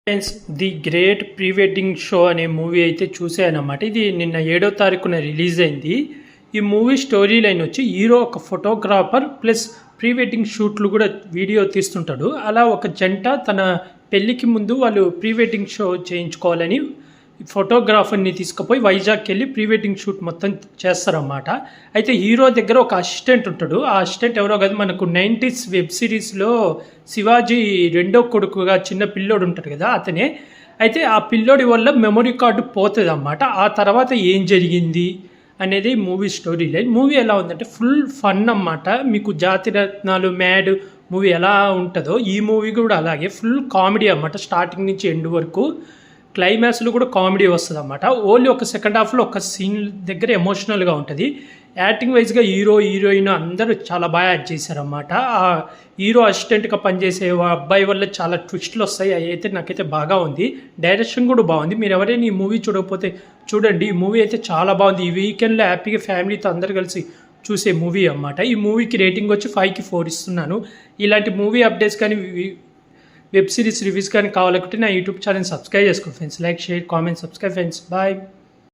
Friends the great pre wedding show అనే movie అయితే చూసానమాట. ఇది నిన్న 7వ తారీఖున రిలీజ్ అయింది. ఈ మూవీ స్టోరీ లైన్ వచ్చి హీరో ఒక ఫోటోగ్రాఫర్ ప్లస్ ప్రీ వెడ్డింగ్ షూట్లు కూడా వీడియో తీస్తుంటాడు. అలా ఒక జంట తన పెళ్ళికి ముందు వాళ్ళు ప్రీ వెడ్డింగ్ షో చేయించుకోవాలని ఫోటోగ్రాఫర్ని తీసుకుపోయి వైజాగ్కి వెళ్ళి ప్రీ వెడ్డింగ్ షూట్ మొత్తం చేస్తారన్నమాట. అయితే హీరో దగ్గర ఒక అసిస్టెంట్ ఉంటాడు. ఆ అసిస్టెంట్ ఎవరో కాదు, మనకు 90s వెబ్ సిరీస్లో శివాజీ రెండో కొడుకుగా చిన్న పిల్లోడు ఉంటాడు కదా, అతనే. అయితే ఆ పిల్లోడి వల్ల మెమొరీ కార్డు పోతుంది అన్నమాట. ఆ తర్వాత ఏం జరిగింది అనేది మూవీ స్టోరీ లైన్. మూవీ ఎలా ఉందంటే ఫుల్ ఫన్ అన్నమాట. మీకు జాతిరత్నాలు మ్యాడ్ మూవీ ఎలా ఉంటుందో ఈ మూవీ కూడా అలాగే ఫుల్ కామెడీ అన్నమాట. స్టార్టింగ్ నుంచి ఎండ్ వరకు క్లైమాక్స్లో కూడా కామెడీ వస్తుంది అన్నమాట. ఓన్లీ ఒక సెకండ్ హాఫ్లో ఒక సీన్ దగ్గర ఎమోషనల్గా ఉంటుంది. యాక్టింగ్ వైజ్గా హీరో హీరోయిన్ అందరూ చాలా బాగా యాక్ట్ చేశారన్నమాట. ఆ హీరో అసిస్టెంట్గా పనిచేసే అబ్బాయి వల్ల చాలా ట్విస్ట్లు వస్తాయి. అవి అయితే నాకైతే బాగా ఉంది. డైరెక్షన్ కూడా బాగుంది. మీరు ఎవరైనా ఈ మూవీ చూడకపోతే చూడండి. ఈ మూవీ అయితే చాలా బాగుంది. ఈ వీకెండ్లో హ్యాపీగా ఫ్యామిలీతో అందరు కలిసి చూసే మూవీ అన్నమాట. ఈ మూవీకి రేటింగ్ వచ్చి 5కి 4 ఇస్తున్నాను. ఇలాంటి మూవీ అప్డేట్స్ కానీ వెబ్ సిరీస్ రివ్యూస్ కానీ కావాలనుకుంటే నా యూట్యూబ్ ఛానల్ సబ్స్క్రైబ్ చేసుకోండి friends. Like, share, comment, subscribe friends. Bye.